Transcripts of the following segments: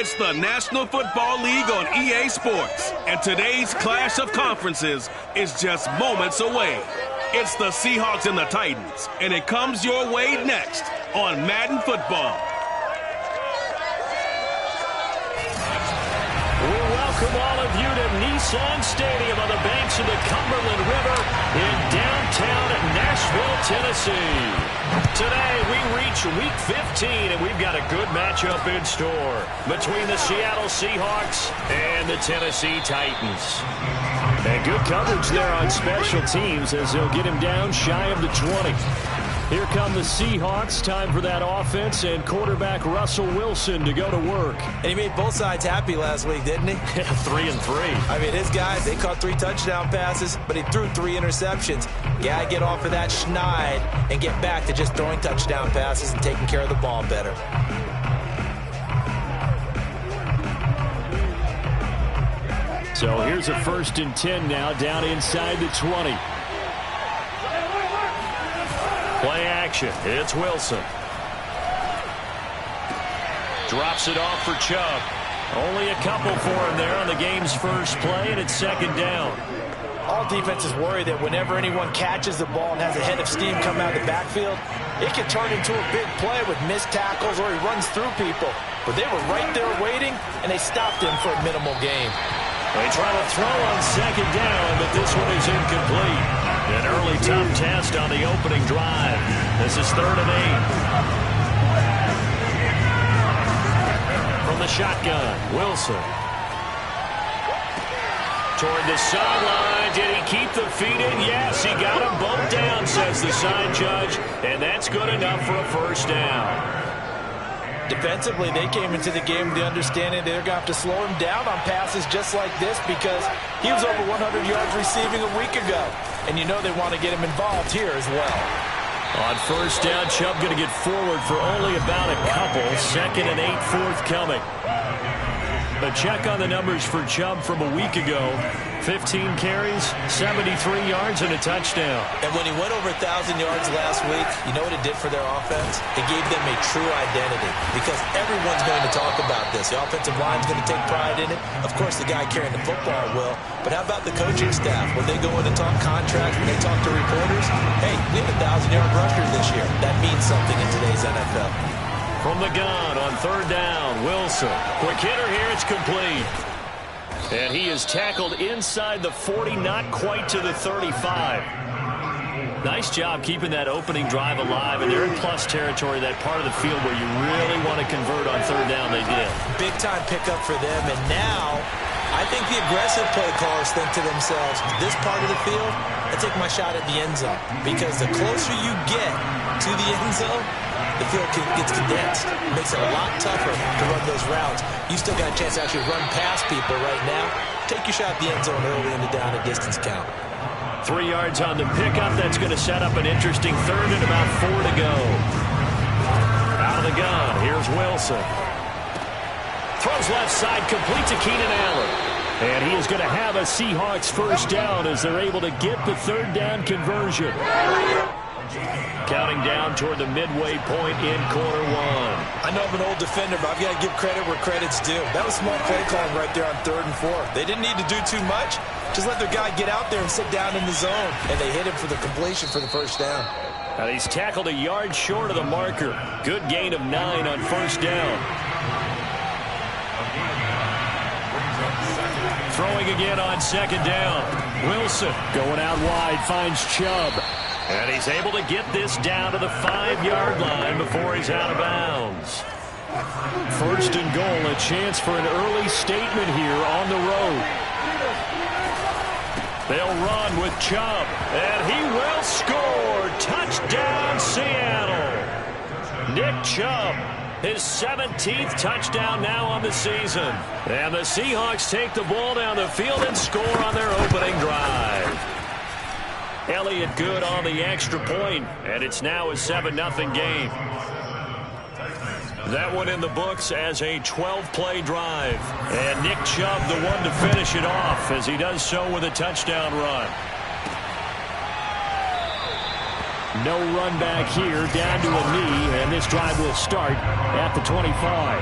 It's the National Football League on EA Sports, and today's clash of conferences is just moments away. It's the Seahawks and the Titans, and it comes your way next on Madden Football. We welcome all of you to Nissan Stadium on the banks of the Cumberland River in downtown Nashville, Tennessee. Today, we reach Week 15, and we've got a good matchup in store between the Seattle Seahawks and the Tennessee Titans. And good coverage there on special teams as they'll get him down shy of the 20. Here come the Seahawks. Time for that offense and quarterback Russell Wilson to go to work. And he made both sides happy last week, didn't he? 3-3. I mean, his guys, they caught 3 touchdown passes, but he threw 3 interceptions. Gotta get off of that schneid and get back to just throwing touchdown passes and taking care of the ball better. So here's a 1st and 10 now, down inside the 20. Play action. It's Wilson. Drops it off for Chubb. Only a couple for him there on the game's first play, and it's 2nd down. All defenses worry that whenever anyone catches the ball and has a head of steam come out of the backfield, it can turn into a big play with missed tackles or he runs through people. But they were right there waiting, and they stopped him for a minimal gain. They try to throw on 2nd down, but this one is incomplete. An early tough test on the opening drive. This is 3rd and 8. From the shotgun, Wilson. Toward the sideline. Did he keep the feet in? Yes, he got them both down, says the side judge. And that's good enough for a 1st down. Defensively, they came into the game with the understanding they're going to have to slow him down on passes just like this because he was over 100 yards receiving a week ago. And you know they want to get him involved here as well. On 1st down, Chubb going to get forward for only about a couple. 2nd and 8 forthcoming. A check on the numbers for Chubb from a week ago. 15 carries, 73 yards, and a touchdown. And when he went over 1,000 yards last week, you know what it did for their offense? It gave them a true identity because everyone's going to talk about this. The offensive line's going to take pride in it. Of course, the guy carrying the football will. But how about the coaching staff? When they go in and talk contracts, when they talk to reporters, hey, we have a 1,000-yard rusher this year. That means something in today's NFL. From the gun on 3rd down, Wilson. Quick hitter here, it's complete. And he is tackled inside the 40, not quite to the 35. Nice job keeping that opening drive alive, and they're in plus territory, that part of the field where you really want to convert on 3rd down. They did. Big-time pickup for them, and now I think the aggressive play callers think to themselves, this part of the field, I take my shot at the end zone. Because the closer you get to the end zone, the field gets condensed. It makes it a lot tougher to run those routes. You still got a chance to actually run past people right now. Take your shot at the end zone early in the down and distance count. 3 yards on the pickup. That's going to set up an interesting 3rd and about 4 to go. Out of the gun. Here's Wilson. Throws left side, complete to Keenan Allen. And he is going to have a Seahawks 1st down as they're able to get the 3rd down conversion. Counting down toward the midway point in quarter 1. I know I'm an old defender, but I've got to give credit where credit's due. That was smart play calling right there on 3rd and 4. They didn't need to do too much. Just let their guy get out there and sit down in the zone. And they hit him for the completion for the 1st down. And he's tackled a yard short of the marker. Good gain of 9 on 1st down. Throwing again on 2nd down. Wilson going out wide, finds Chubb. And he's able to get this down to the 5-yard line before he's out of bounds. 1st and goal, a chance for an early statement here on the road. They'll run with Chubb, and he will score. Touchdown, Seattle. Nick Chubb, his 17th touchdown now on the season. And the Seahawks take the ball down the field and score on their opening drive. Elliott good on the extra point, and it's now a 7-0 game. That one in the books as a 12-play drive. And Nick Chubb the one to finish it off as he does so with a touchdown run. No run back here, down to a knee, and this drive will start at the 25.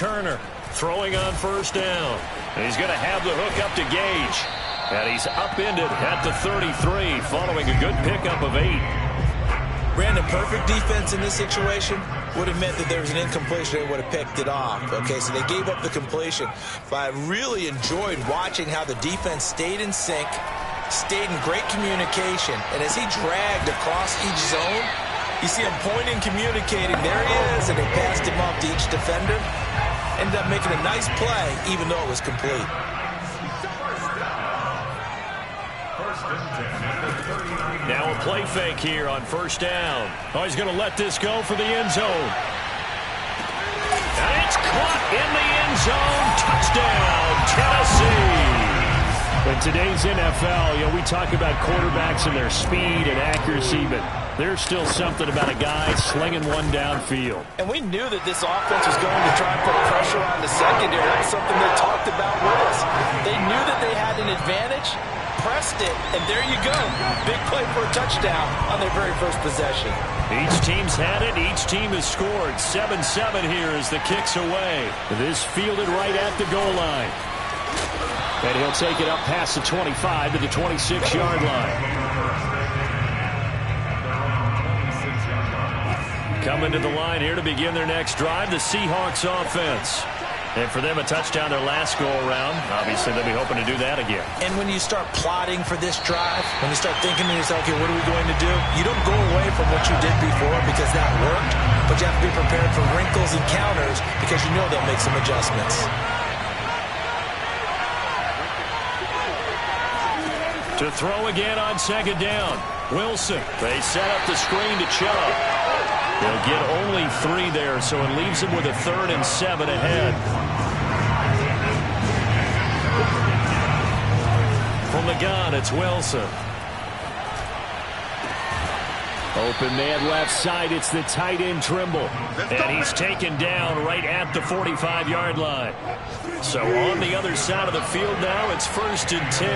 Turner throwing on first down. And he's going to have the hook up to Gage. And he's upended at the 33 following a good pickup of 8. Brandon, perfect defense in this situation would have meant that there was an incompletion. They would have picked it off. Okay, so they gave up the completion. But I really enjoyed watching how the defense stayed in sync, stayed in great communication. And as he dragged across each zone, you see him pointing, communicating. There he is, and they passed him off to each defender. Ended up making a nice play, even though it was complete. Now a play fake here on first down. Oh, he's going to let this go for the end zone. And it's caught in the end zone. Touchdown, Tennessee. In today's NFL, we talk about quarterbacks and their speed and accuracy, but there's still something about a guy slinging one downfield. And we knew that this offense was going to try and put pressure on the secondary. That was something they talked about with us. They knew that they had an advantage, pressed it, and there you go. Big play for a touchdown on their very first possession. Each team's had it. Each team has scored. 7-7 here as the kick's away. This fielded right at the goal line. And he'll take it up past the 25 to the 26-yard line. Coming to the line here to begin their next drive, the Seahawks offense. And for them, a touchdown their last go-around. Obviously, they'll be hoping to do that again. And when you start plotting for this drive, when you start thinking to yourself, okay, what are we going to do? You don't go away from what you did before because that worked, but you have to be prepared for wrinkles and counters because you know they'll make some adjustments. To throw again on second down. Wilson. They set up the screen to Chubb. They'll get only 3 there, so it leaves them with a 3rd and 7 ahead. From the gun, it's Wilson. Open man left side, it's the tight end Trimble. And he's taken down right at the 45-yard line. So on the other side of the field now, it's 1st and 10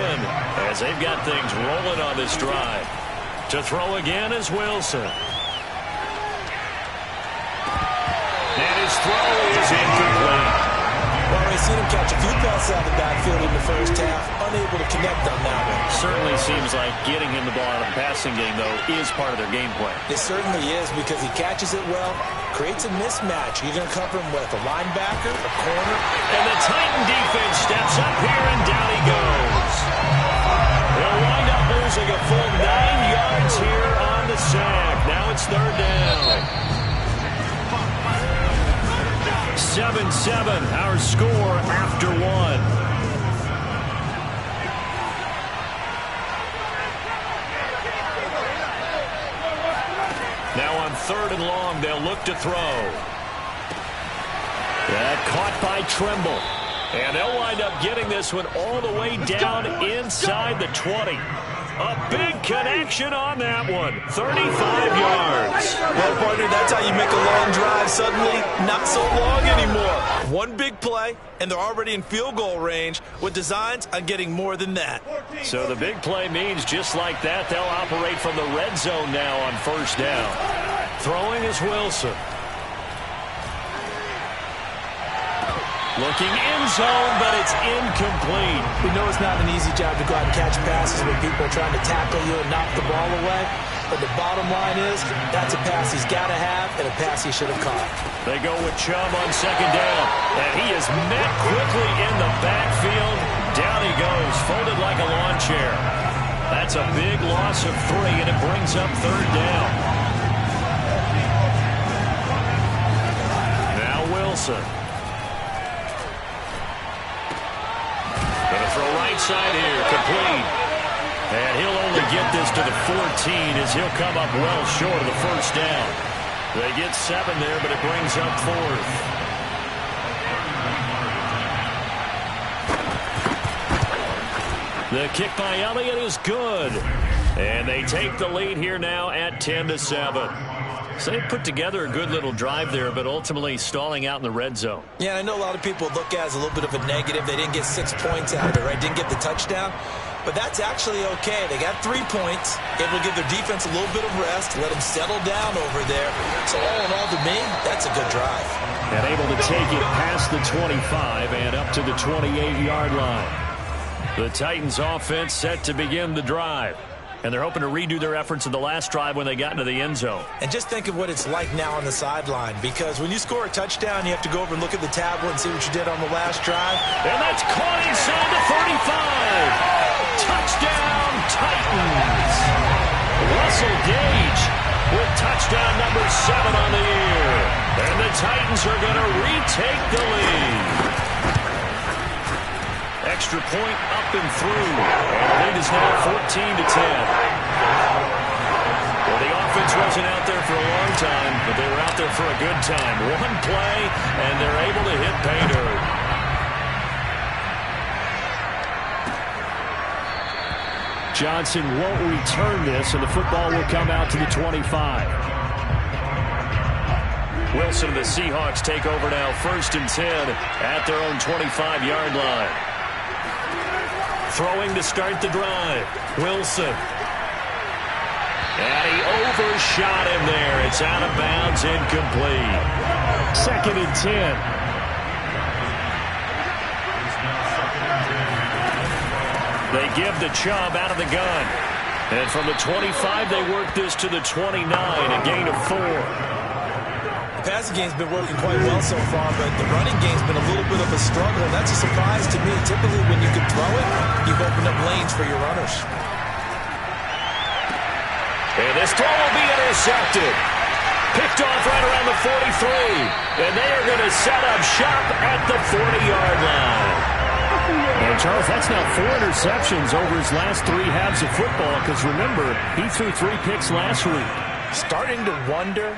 as they've got things rolling on this drive. To throw again is Wilson. And his throw is incomplete. Well, we've seen him catch a few passes out of the backfield in the first half, unable to connect on that one. Certainly seems like getting him the ball out of the passing game, though, is part of their game plan. It certainly is because he catches it well, creates a mismatch. You're going to cover him with a linebacker, a corner. And the Titan defense steps up here, and down he goes. They'll wind up losing a full 9 yards here on the sack. Now it's 3rd down. 7-7, our score after 1. Now on 3rd and long, they'll look to throw. Caught by Trimble. And they'll wind up getting this one all the way down inside the 20. A big connection on that one. 35 yards. Well, partner, that's how you make a long drive suddenly not so long anymore. One big play, and they're already in field goal range with designs on getting more than that. So the big play means just like that, they'll operate from the red zone now on 1st down. Throwing is Wilson. Looking in zone, but it's incomplete. We know it's not an easy job to go out and catch passes when people are trying to tackle you and knock the ball away. But the bottom line is, that's a pass he's got to have and a pass he should have caught. They go with Chubb on 2nd down. And he is met quickly in the backfield. Down he goes, folded like a lawn chair. That's a big loss of 3, and it brings up 3rd down. Now Wilson. Gonna throw right side here, complete. And he'll only get this to the 14 as he'll come up well short of the 1st down. They get 7 there, but it brings up 4th. The kick by Elliott is good. And they take the lead here now at 10-7. So they put together a good little drive there, but ultimately stalling out in the red zone. Yeah, I know a lot of people look at it as a little bit of a negative. They didn't get 6 points out of it, right? Didn't get the touchdown. but that's actually okay. They got 3 points, able to give their defense a little bit of rest, let them settle down over there. So all in all, to me, that's a good drive. And able to take it past the 25 and up to the 28-yard line. The Titans offense set to begin the drive. And they're hoping to redo their efforts in the last drive when they got into the end zone. And just think of what it's like now on the sideline, because when you score a touchdown, you have to go over and look at the tablet and see what you did on the last drive. And that's caught inside the 35. Touchdown, Titans. Russell Gage with touchdown number 7 on the year. And the Titans are going to retake the lead. Extra point up and through. And the lead is now 14-10. Well, the offense wasn't out there for a long time, but they were out there for a good time. One play, and they're able to hit pay dirt. Johnson won't return this, and the football will come out to the 25. Wilson and the Seahawks take over now, 1st and 10 at their own 25-yard line. Throwing to start the drive. Wilson. And he overshot him there. It's out of bounds, incomplete. 2nd and 10. They give the Chubb out of the gun. And from the 25, they work this to the 29, a gain of 4. The passing game's been working quite well so far, but the running game's been a little bit of a struggle, and that's a surprise to me. Typically, when you can throw it, you've opened up lanes for your runners. And this throw will be intercepted. Picked off right around the 43. And they are going to set up shop at the 40-yard line. And, Charles, that's now 4 interceptions over his last 3 halves of football, because, remember, he threw 3 picks last week. Starting to wonder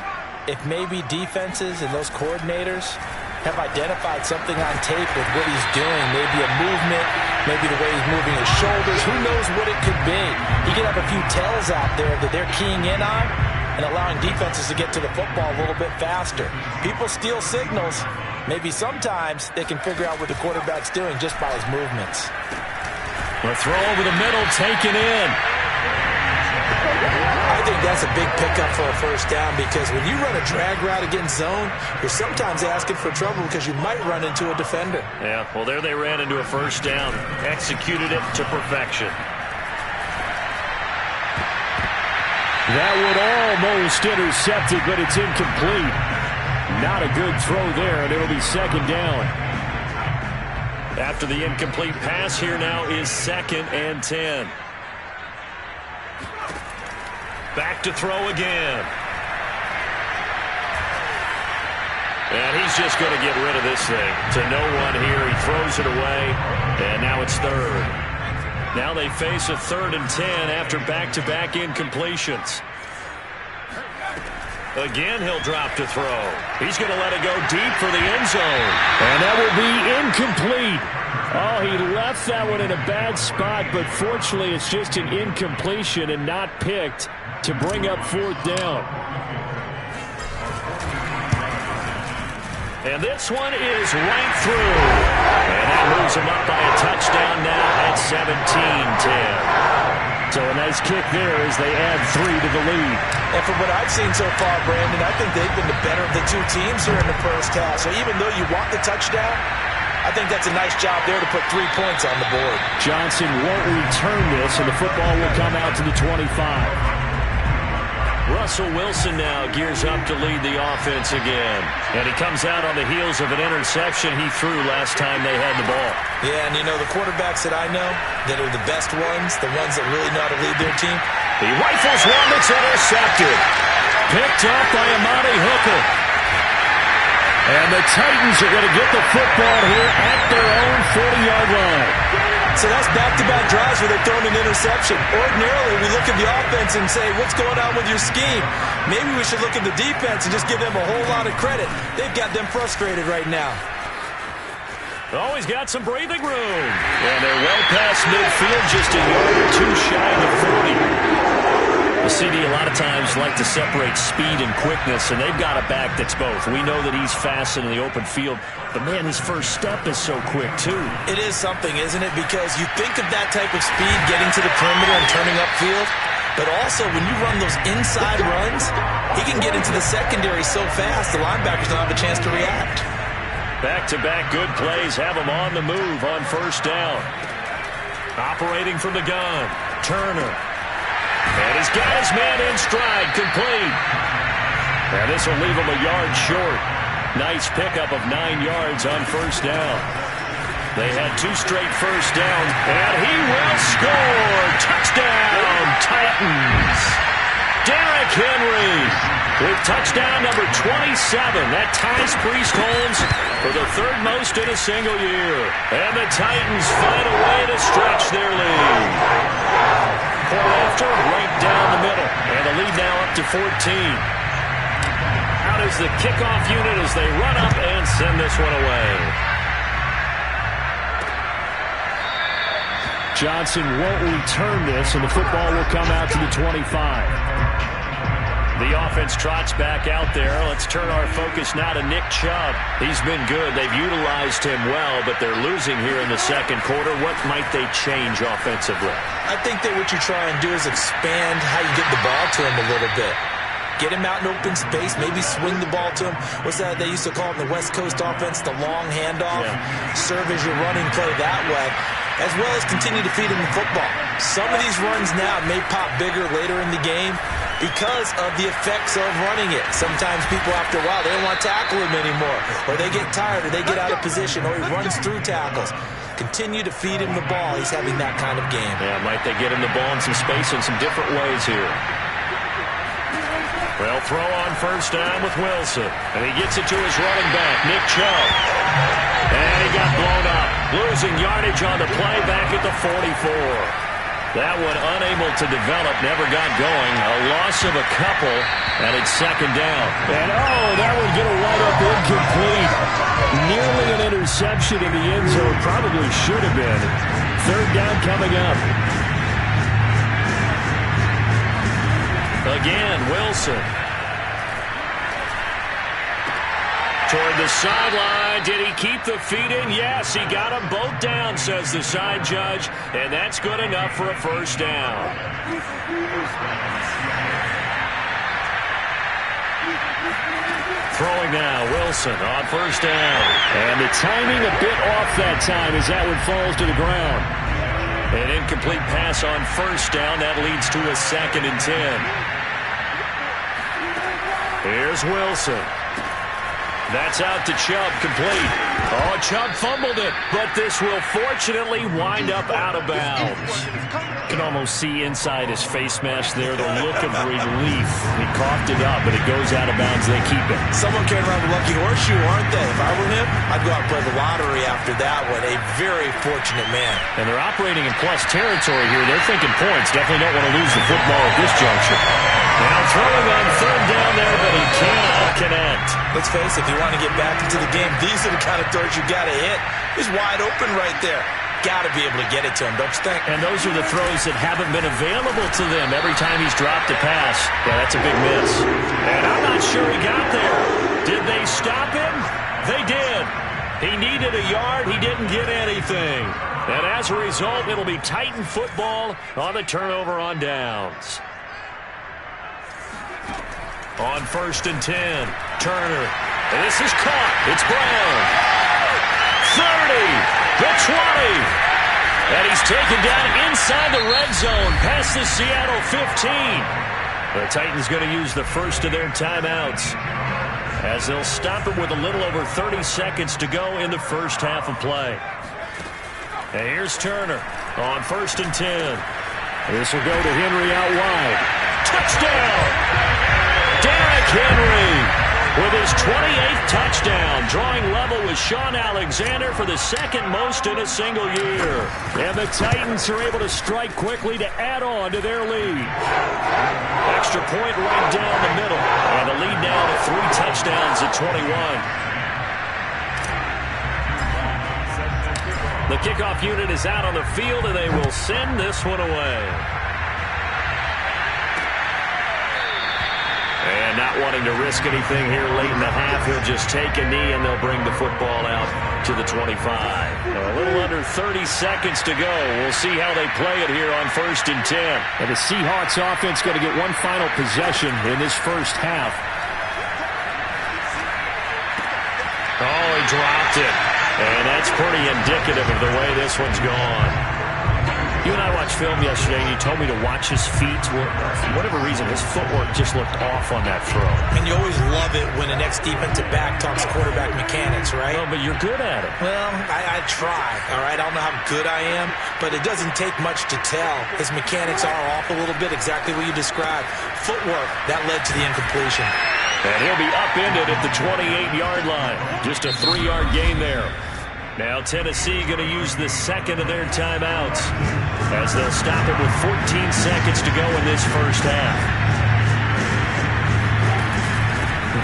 if maybe defenses and those coordinators have identified something on tape with what he's doing. Maybe a movement, maybe the way he's moving his shoulders. Who knows what it could be? He could have a few tells out there that they're keying in on and allowing defenses to get to the football a little bit faster. People steal signals. Maybe sometimes they can figure out what the quarterback's doing just by his movements. A throw over the middle, taken in. I think that's a big pickup for a first down, because when you run a drag route against zone, you're sometimes asking for trouble because you might run into a defender. Yeah, well, there they ran into a first down. Executed it to perfection. That would almost intercept it, but it's incomplete. Not a good throw there, and it'll be 2nd down. After the incomplete pass, here now is 2nd and 10. Back to throw again. And he's just going to get rid of this thing. To no one here. He throws it away. And now it's 3rd. Now they face a 3rd and 10 after back-to-back incompletions. Again, he'll drop to throw. He's going to let it go deep for the end zone. And that will be incomplete. Oh, he left that one in a bad spot, but fortunately it's just an incompletion and not picked to bring up 4th down. And this one is right through. And that moves him up by a touchdown now at 17-10. So a nice kick there as they add 3 to the lead. And from what I've seen so far, Brandon, I think they've been the better of the 2 teams here in the first half. So even though you want the touchdown, I think that's a nice job there to put 3 points on the board. Johnson won't return this, and the football will come out to the 25. Russell Wilson now gears up to lead the offense again. And he comes out on the heels of an interception he threw last time they had the ball. Yeah, and you know, the quarterbacks that I know that are the best ones, the ones that really know how to lead their team. He rifles one that's intercepted. Picked up by Amani Hooker. And the Titans are going to get the football here at their own 40-yard line. So that's back-to-back drives where they're throwing an interception. Ordinarily, we look at the offense and say, what's going on with your scheme? Maybe we should look at the defense and just give them a whole lot of credit. They've got them frustrated right now. Oh, he's got some breathing room. And they're well past midfield, just a yard or 2 shy of the 40. CD a lot of times like to separate speed and quickness, and they've got a back that's both. We know that he's fast in the open field, but, man, his first step is so quick, too. It is something, isn't it? Because you think of that type of speed getting to the perimeter and turning upfield, but also when you run those inside runs, he can get into the secondary so fast the linebackers don't have a chance to react. Back-to-back good plays have him on the move on first down. Operating from the gun, Turner. And he's got his man in stride, complete. And this will leave him a yard short. Nice pickup of 9 yards on first down. They had 2 straight first downs, and he will score. Touchdown, Titans. Derrick Henry with touchdown number 27. That ties Priest Holmes for the 3rd most in a single year. And the Titans find a way to stretch their lead. Point after, right down the middle. And the lead now up to 14. Out is the kickoff unit as they run up and send this one away. Johnson won't return this, and the football will come out to the 25. The offense trots back out there. Let's turn our focus now to Nick Chubb. He's been good. They've utilized him well, but they're losing here in the second quarter. What might they change offensively? I think that what you try and do is expand how you get the ball to him a little bit. Get him out in open space, maybe swing the ball to him. What's that they used to call it in the West Coast offense, the long handoff? Yeah. Serve as your running play that way, as well as continue to feed him the football. Some of these runs now may pop bigger later in the game because of the effects of running it. Sometimes people, after a while, they don't want to tackle him anymore, or they get tired, or they get out of position, or he runs through tackles. Continue to feed him the ball. He's having that kind of game. Yeah, might they get him the ball in some space in some different ways here. They'll throw on first down with Wilson. And he gets it to his running back, Nick Chubb. And he got blown up. Losing yardage on the play back at the 44. That one unable to develop, never got going. A loss of a couple, and it's second down. And, that one's going to wind up incomplete. Nearly an interception in the end zone. Probably should have been. Third down coming up. Again, Wilson. Toward the sideline. Did he keep the feet in? Yes, he got them both down, says the side judge. And that's good enough for a first down. Throwing now, Wilson on first down. And the timing a bit off that time as that one falls to the ground. An incomplete pass on first down. That leads to a 2nd and 10. Here's Wilson. That's out to Chubb, complete. Chubb fumbled it, but this will fortunately wind up out of bounds. You can almost see inside his face mask there the look of relief. He coughed it up, but it goes out of bounds. They keep it. Someone carrying around the lucky horseshoe, aren't they? If I were him, I'd go out and play the lottery after that one. A very fortunate man. And they're operating in plus territory here. They're thinking points. Definitely don't want to lose the football at this juncture. Now throwing on third down there, but he cannot connect. Let's face it, if you want to get back into the game, these are the kind of throws you got to hit. He's wide open right there. Got to be able to get it to him, don't you think? And those are the throws that haven't been available to them every time he's dropped a pass. Yeah, that's a big miss. And I'm not sure he got there. Did they stop him? They did. He needed a yard. He didn't get anything. And as a result, it'll be Titan football on the turnover on downs. On first and 10, Turner. And this is caught. It's Brown. 30, the 20. And he's taken down inside the red zone past the Seattle 15. The Titans going to use the first of their timeouts as they'll stop it with a little over 30 seconds to go in the first half of play. And here's Turner on first and 10. This will go to Henry out wide. Touchdown! Derrick Henry with his 28th touchdown, drawing level with Sean Alexander for the 2nd most in a single year. And the Titans are able to strike quickly to add on to their lead. Extra point right down the middle. And the lead now to 3 touchdowns at 21. The kickoff unit is out on the field, and they will send this one away. And not wanting to risk anything here late in the half, he'll just take a knee and they'll bring the football out to the 25. A little under 30 seconds to go. We'll see how they play it here on 1st and 10. And the Seahawks offense going to get one final possession in this first half. Oh, he dropped it. And that's pretty indicative of the way this one's gone. You and I watched film yesterday, and you told me to watch his feet. Well, for whatever reason, his footwork just looked off on that throw. And you always love it when the next defensive back talks quarterback mechanics, right? Oh, but you're good at it. Well, I try, all right? I don't know how good I am, but it doesn't take much to tell. His mechanics are off a little bit, exactly what you described. Footwork, that led to the incompletion. And he'll be upended at the 28-yard line. Just a 3-yard gain there. Now Tennessee going to use the second of their timeouts as they'll stop it with 14 seconds to go in this first half.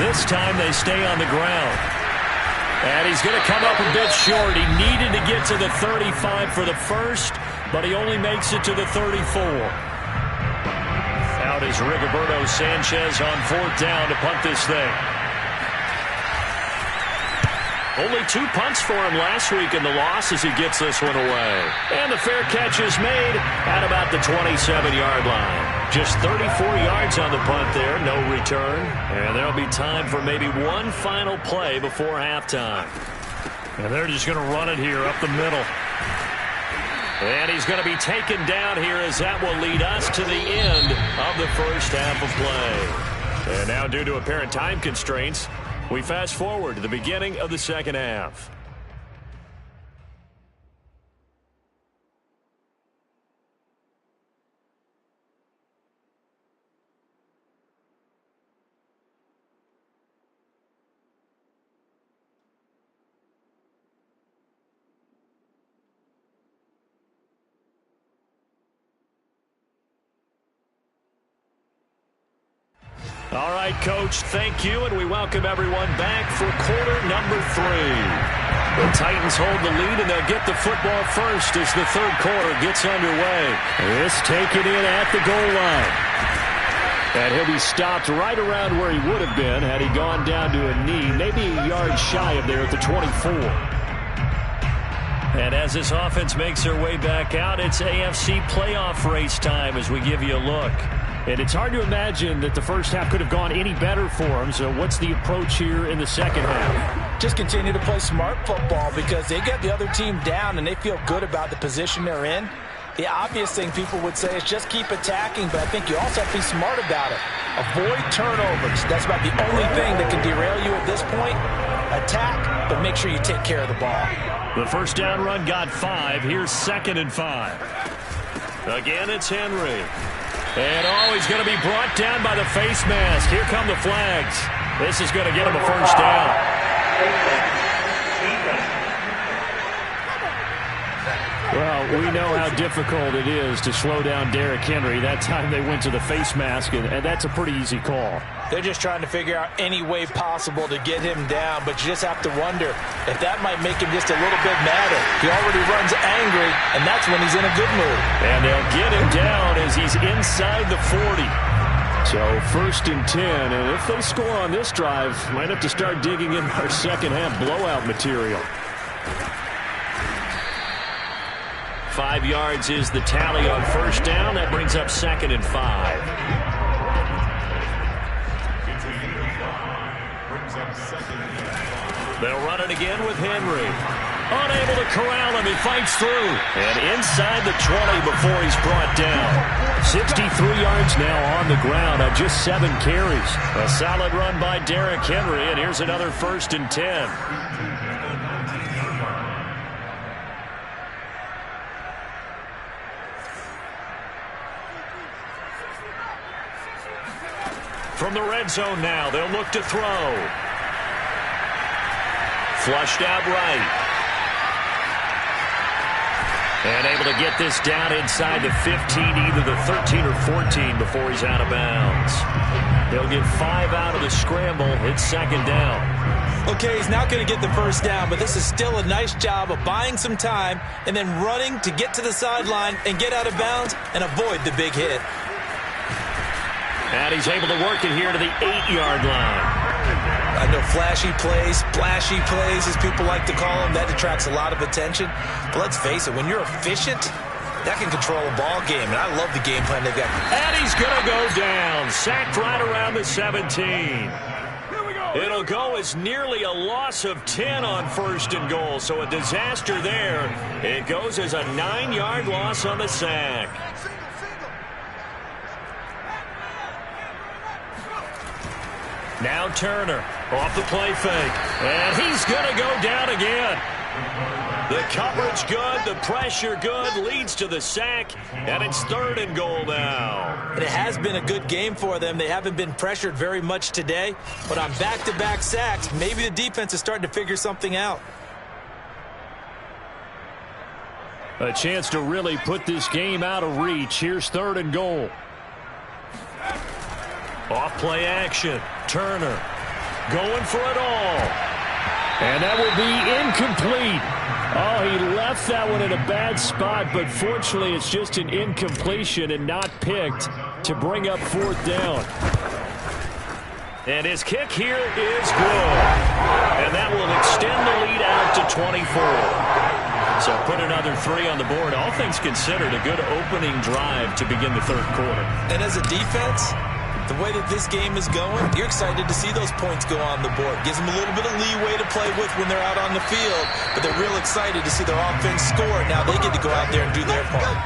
This time they stay on the ground. And he's going to come up a bit short. He needed to get to the 35 for the first, but he only makes it to the 34. Out is Rigoberto Sanchez on 4th down to punt this thing. Only 2 punts for him last week in the loss as he gets this one away. And the fair catch is made at about the 27-yard line. Just 34 yards on the punt there, no return. And there'll be time for maybe one final play before halftime. And they're just going to run it here up the middle. And he's going to be taken down here as that will lead us to the end of the first half of play. And now, due to apparent time constraints, we fast forward to the beginning of the second half. All right, Coach, thank you, and we welcome everyone back for quarter number 3. The Titans hold the lead, and they'll get the football first as the third quarter gets underway. This taken in at the goal line. And he'll be stopped right around where he would have been had he gone down to a knee, maybe a yard shy of there at the 24. And as this offense makes their way back out, it's AFC playoff race time as we give you a look. And it's hard to imagine that the first half could have gone any better for them. So what's the approach here in the second half? Just continue to play smart football because they get the other team down and they feel good about the position they're in. The obvious thing people would say is just keep attacking, but I think you also have to be smart about it. Avoid turnovers. That's about the only thing that can derail you at this point. Attack, but make sure you take care of the ball. The first down run got 5. Here's 2nd and 5. Again, it's Henry. And he's going to be brought down by the face mask. Here come the flags. This is going to get him a first down. Well, we know how difficult it is to slow down Derrick Henry. That time they went to the face mask, and that's a pretty easy call. They're just trying to figure out any way possible to get him down, but you just have to wonder if that might make him just a little bit madder. He already runs angry, and that's when he's in a good mood. And they'll get him down as he's inside the 40. So 1st and 10, and if they score on this drive, might have to start digging in our second half blowout material. 5 yards is the tally on first down. That brings up 2nd and 5. They'll run it again with Henry. Unable to corral him. He fights through. And inside the 20 before he's brought down. 63 yards now on the ground on just 7 carries. A solid run by Derrick Henry, and here's another 1st and 10. From the red zone now, they'll look to throw. Flushed out right. And able to get this down inside the 15, either the 13 or 14 before he's out of bounds. They'll get 5 out of the scramble. It's 2nd down. Okay, he's not going to get the first down, but this is still a nice job of buying some time and then running to get to the sideline and get out of bounds and avoid the big hit. And he's able to work it here to the 8-yard line. I know flashy plays, splashy plays, as people like to call them, that attracts a lot of attention. But let's face it, when you're efficient, that can control a ball game. And I love the game plan they've got. And he's going to go down. Sacked right around the 17. It'll go as nearly a loss of 10 on 1st and goal. So a disaster there. It goes as a 9-yard loss on the sack. Now Turner off the play fake. And he's going to go down again. The coverage good, the pressure good, leads to the sack, and it's 3rd and goal now. And it has been a good game for them. They haven't been pressured very much today, but on back-to-back sacks, maybe the defense is starting to figure something out. A chance to really put this game out of reach. Here's 3rd and goal. Off play action. Turner going for it all. And that will be incomplete. Oh, he left that one in a bad spot, but fortunately it's just an incompletion and not picked to bring up 4th down. And his kick here is good. And that will extend the lead out to 24. So put another 3 on the board. All things considered, a good opening drive to begin the 3rd quarter. And as a defense, the way that this game is going, you're excited to see those points go on the board. Gives them a little bit of leeway to play with when they're out on the field, but they're real excited to see their offense score. Now they get to go out there and do their part.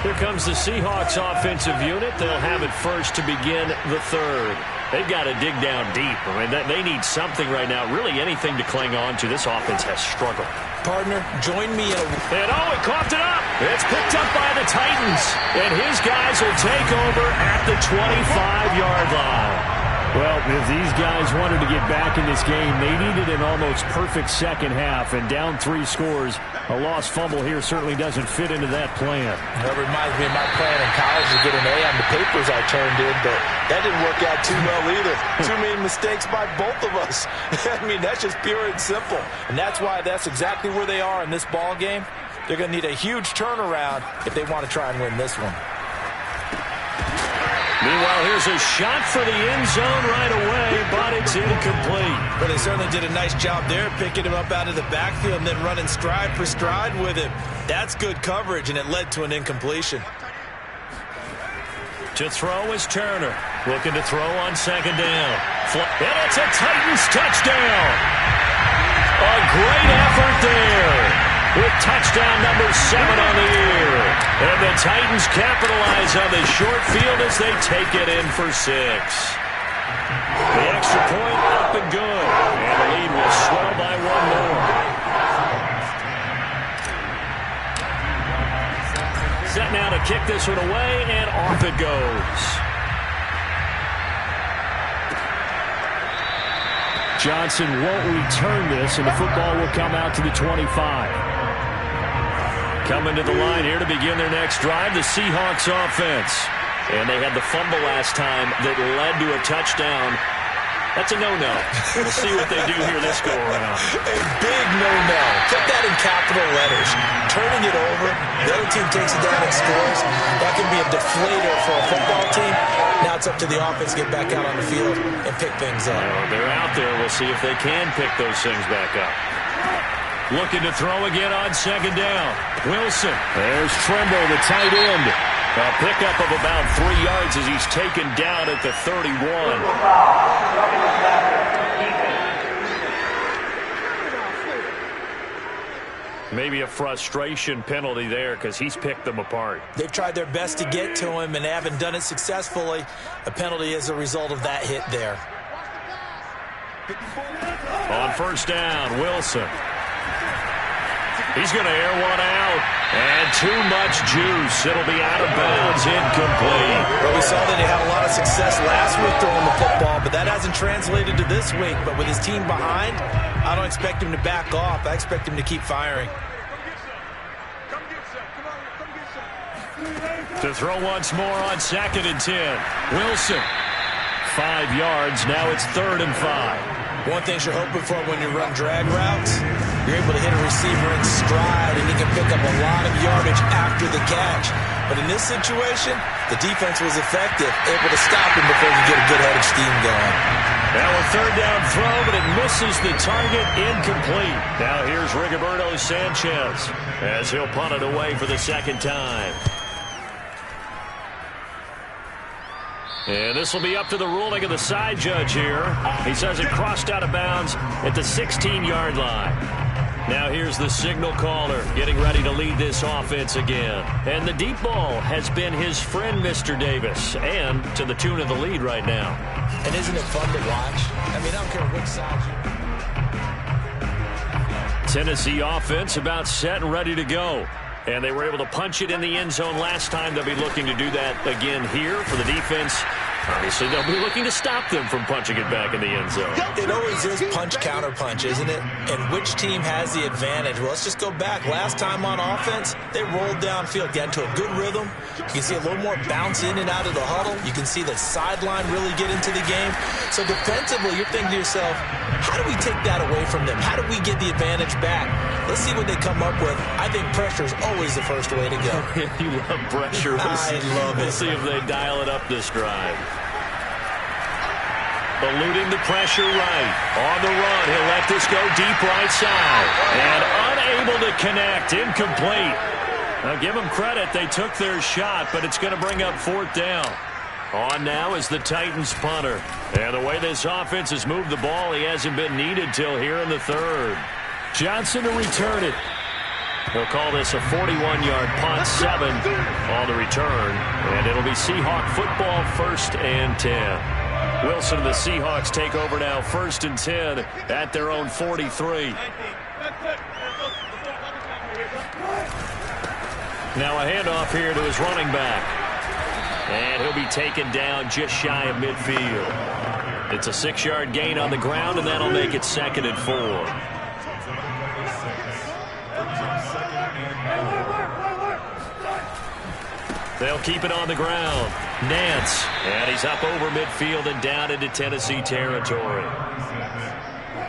Here comes the Seahawks offensive unit. They'll have it first to begin the 3rd. They've got to dig down deep. I mean, they need something right now, really anything to cling on to. This offense has struggled. Partner, join me in a... And he coughed it up. It's picked up by the Titans. And his guys will take over at the 25-yard line. Well, if these guys wanted to get back in this game, they needed an almost perfect second half. And down 3 scores, a lost fumble here certainly doesn't fit into that plan. That reminds me of my plan in college to get an A on the papers I turned in, but that didn't work out too well either. Too many mistakes by both of us. I mean, that's just pure and simple. And that's why that's exactly where they are in this ball game. They're going to need a huge turnaround if they want to try and win this one. Meanwhile, here's a shot for the end zone right away, but it's incomplete. But they certainly did a nice job there, picking him up out of the backfield and then running stride for stride with him. That's good coverage, and it led to an incompletion. To throw is Turner. Looking to throw on 2nd down. And it's a Titans touchdown. A great effort there. With touchdown number 7 on the year. And the Titans capitalize on the short field as they take it in for 6. The extra point up and good. And the lead will swell by 1 more. Set now to kick this one away, and off it goes. Johnson won't return this, and the football will come out to the 25. Coming to the line here to begin their next drive, the Seahawks offense. And they had the fumble last time that led to a touchdown. That's a no-no. We'll see what they do here this go-around. A big no-no. Put that in capital letters. Turning it over, the other team takes it down and scores. That can be a deflator for a football team. Now it's up to the offense to get back out on the field and pick things up. Well, they're out there. We'll see if they can pick those things back up. Looking to throw again on 2nd down. Wilson. There's Trimble, the tight end. A pickup of about 3 yards as he's taken down at the 31. Maybe a frustration penalty there because he's picked them apart. They've tried their best to get to him and haven't done it successfully. A penalty is a result of that hit there. On 1st down, Wilson. He's going to air one out. And too much juice. It'll be out of bounds, incomplete. Well, we saw that he had a lot of success last week throwing the football, but that hasn't translated to this week. But with his team behind, I don't expect him to back off. I expect him to keep firing. To throw once more on 2nd and 10. Wilson. 5 yards. Now it's 3rd and 5. One thing you're hoping for when you run drag routes, you're able to hit a receiver in stride, and he can pick up a lot of yardage after the catch. But in this situation, the defense was effective, able to stop him before he could get a good head of steam going. Now a third down throw, but it misses the target, incomplete. Now here's Rigoberto Sanchez as he'll punt it away for the second time. And this will be up to the ruling of the side judge here. He says it crossed out of bounds at the 16-yard line. Now here's the signal caller getting ready to lead this offense again. And the deep ball has been his friend, Mr. Davis, and to the tune of the lead right now. And isn't it fun to watch? I mean, I don't care which side you... Tennessee offense about set and ready to go. And they were able to punch it in the end zone last time. They'll be looking to do that again here for the defense. Obviously, they'll be looking to stop them from punching it back in the end zone. It always is punch-counter-punch, isn't it? And which team has the advantage? Well, let's just go back. Last time on offense, they rolled downfield, got into a good rhythm. You can see a little more bounce in and out of the huddle. You can see the sideline really get into the game. So defensively, you're thinking to yourself, how do we take that away from them? How do we get the advantage back? Let's see what they come up with. I think pressure is always the first way to go. You love pressure. I love it. We'll see if they dial it up this drive. Eluding the pressure right. On the run, he'll let this go deep right side. And unable to connect. Incomplete. Now give them credit. They took their shot, but it's going to bring up fourth down. On now is the Titans punter. And the way this offense has moved the ball, he hasn't been needed till here in the third. Johnson to return it. He'll call this a 41-yard punt, 7 on the return. And it'll be Seahawk football, 1st and 10. Wilson and the Seahawks take over now, 1st and 10 at their own 43. Now a handoff here to his running back. And he'll be taken down just shy of midfield. It's a 6-yard gain on the ground, and that'll make it 2nd and 4. They'll keep it on the ground. Nance, and he's up over midfield and down into Tennessee territory.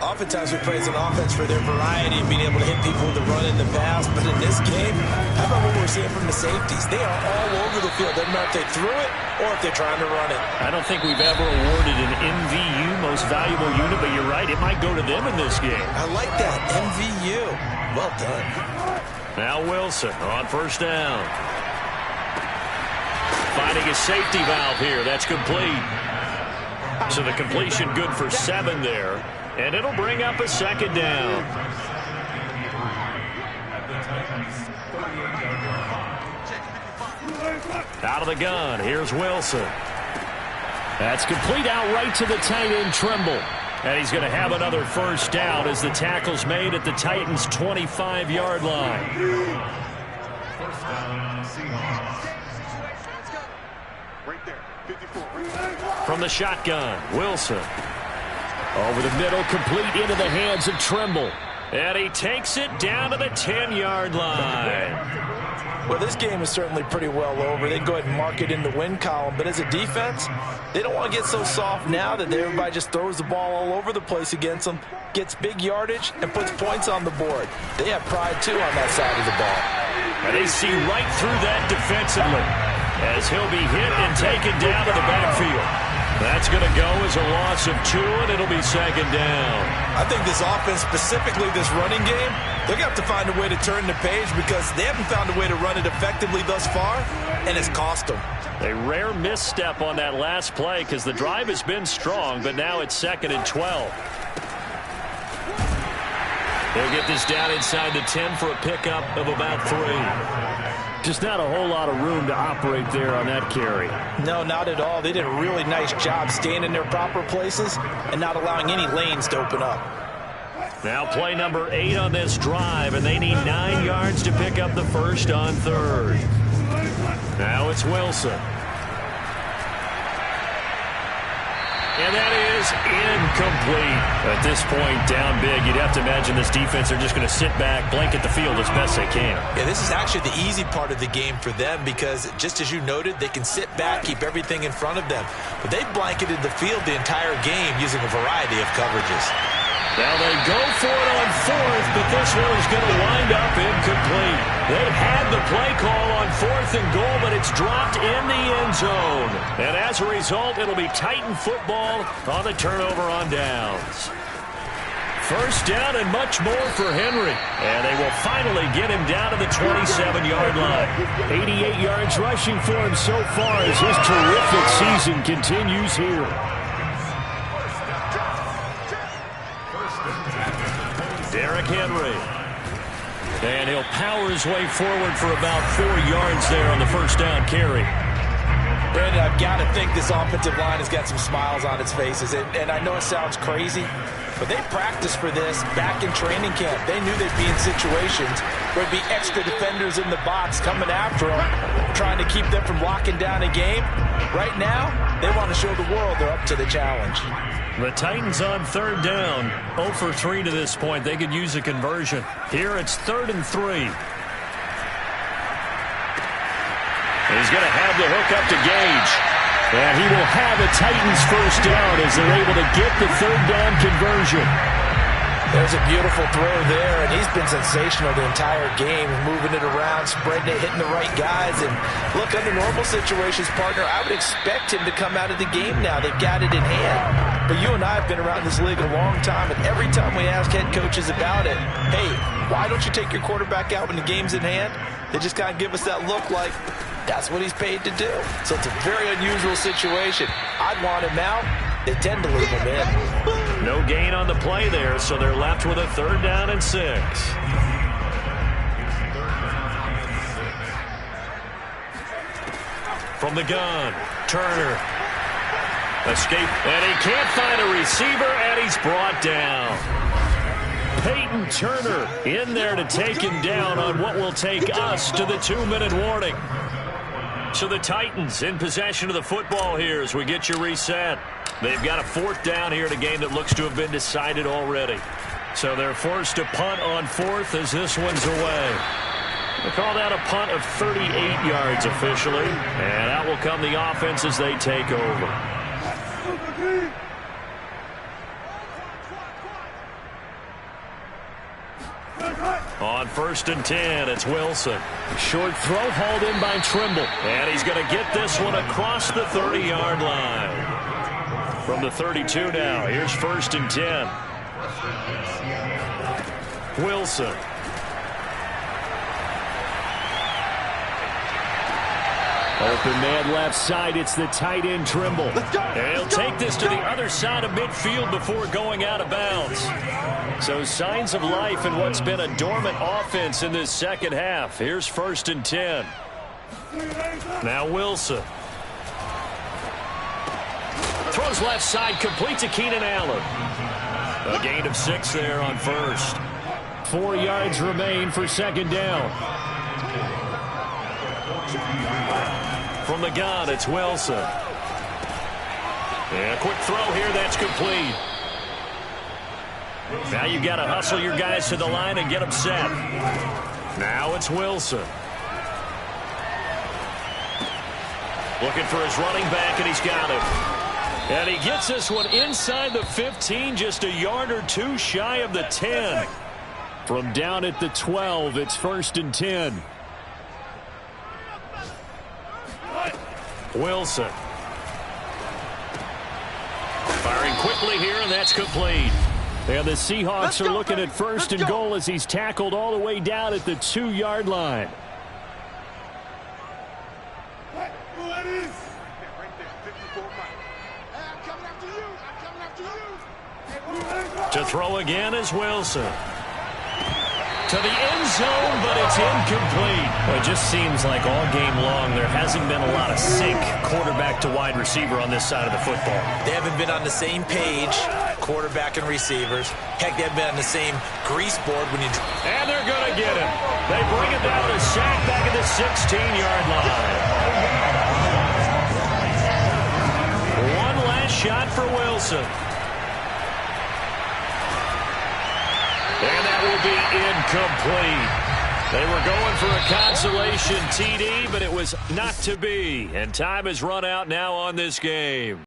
Oftentimes we praise an offense for their variety and being able to hit people with the run and the pass, but in this game, how about what we're seeing from the safeties? They are all over the field. Doesn't matter if they threw it or if they're trying to run it. I don't think we've ever awarded an MVU, most valuable unit, but you're right, it might go to them in this game. I like that, MVU. Well done. Now Wilson on 1st down. Finding a safety valve here. That's complete. So the completion good for 7 there. And it'll bring up a 2nd down. Out of the gun. Here's Wilson. That's complete out right to the tight end, Trimble. And he's going to have another 1st down as the tackle's made at the Titans' 25-yard line. From the shotgun, Wilson. Over the middle, complete into the hands of Trimble. And he takes it down to the 10-yard line. Well, this game is certainly pretty well over. They can go ahead and mark it in the win column. But as a defense, they don't want to get so soft now that everybody just throws the ball all over the place against them, gets big yardage, and puts points on the board. They have pride, too, on that side of the ball. And they see right through that defensively as he'll be hit and taken down to the backfield. That's going to go as a loss of 2, and it'll be 2nd down. I think this offense, specifically this running game, they're going to have to find a way to turn the page because they haven't found a way to run it effectively thus far, and it's cost them. A rare misstep on that last play because the drive has been strong, but now it's 2nd and 12. They'll get this down inside the 10 for a pickup of about 3. Just not a whole lot of room to operate there on that carry. No, not at all. They did a really nice job staying in their proper places and not allowing any lanes to open up. Now play number 8 on this drive, and they need 9 yards to pick up the 1st on 3rd. Now it's Wilson. And that is incomplete. At this point, down big, you'd have to imagine this defense are just going to sit back, blanket the field as best they can. Yeah, this is actually the easy part of the game for them because, just as you noted, they can sit back, keep everything in front of them. But they've blanketed the field the entire game using a variety of coverages. Now they go for it on fourth, but this one is going to wind up incomplete. They had the play call on 4th and goal, but it's dropped in the end zone. And as a result, it'll be Titan football on the turnover on downs. First down and much more for Henry. And they will finally get him down to the 27-yard line. 88 yards rushing for him so far as his terrific season continues here. Derrick Henry. And he'll power his way forward for about 4 yards there on the first down carry. Brandon, I've got to think this offensive line has got some smiles on its faces. And I know it sounds crazy, but they practiced for this back in training camp. They knew they'd be in situations where there'd be extra defenders in the box coming after them, trying to keep them from locking down a game. Right now, they want to show the world they're up to the challenge. The Titans on third down, 0 for 3 to this point. They could use a conversion. Here it's 3rd and 3. He's going to have the hook up to Gage. And he will have a Titans first down as they're able to get the third down conversion. There's a beautiful throw there, and he's been sensational the entire game, moving it around, spreading it, hitting the right guys. And look, under normal situations, partner, I would expect him to come out of the game now. They've got it in hand. But you and I have been around this league a long time, and every time we ask head coaches about it, hey, why don't you take your quarterback out when the game's in hand? They just kind of give us that look like that's what he's paid to do. So it's a very unusual situation. I'd want him out. They tend to leave him in. No gain on the play there, so they're left with a 3rd down and 6. From the gun, Turner. Escape, and he can't find a receiver, and he's brought down. Peyton Turner in there to take him down on what will take us to the 2-minute warning. So the Titans in possession of the football here as we get you reset. They've got a 4th down here in a game that looks to have been decided already. So they're forced to punt on 4th as this one's away. They call that a punt of 38 yards officially. And out will come the offense as they take over. On 1st and 10, it's Wilson. Short throw hauled in by Trimble. And he's going to get this one across the 30-yard line. From the 32 now, here's 1st and 10. Wilson. Open man left side, it's the tight end Trimble. And he'll take this to the other side of midfield before going out of bounds. So signs of life in what's been a dormant offense in this second half. Here's 1st and 10. Now Wilson. Throws left side, complete to Keenan Allen. A gain of 6 there on 1st. 4 yards remain for 2nd down. From the gun, it's Wilson. And a quick throw here, that's complete. Now you got to hustle your guys to the line and get them set. Now it's Wilson. Looking for his running back, and he's got him. And he gets this one inside the 15, just a yard or 2 shy of the 10. From down at the 12, it's 1st and 10. Wilson. Firing quickly here, and that's complete. And the Seahawks are looking at 1st and goal as he's tackled all the way down at the 2-yard line. To throw again is Wilson. To the end zone, but it's incomplete. Well, it just seems like all game long there hasn't been a lot of sync quarterback to wide receiver on this side of the football. They haven't been on the same page, quarterback and receivers. Heck, they haven't been on the same grease board when you... And they're going to get him. They bring it down, a sack back at the 16-yard line. One last shot for Wilson. And that will be incomplete. They were going for a consolation TD, but it was not to be. And time has run out now on this game.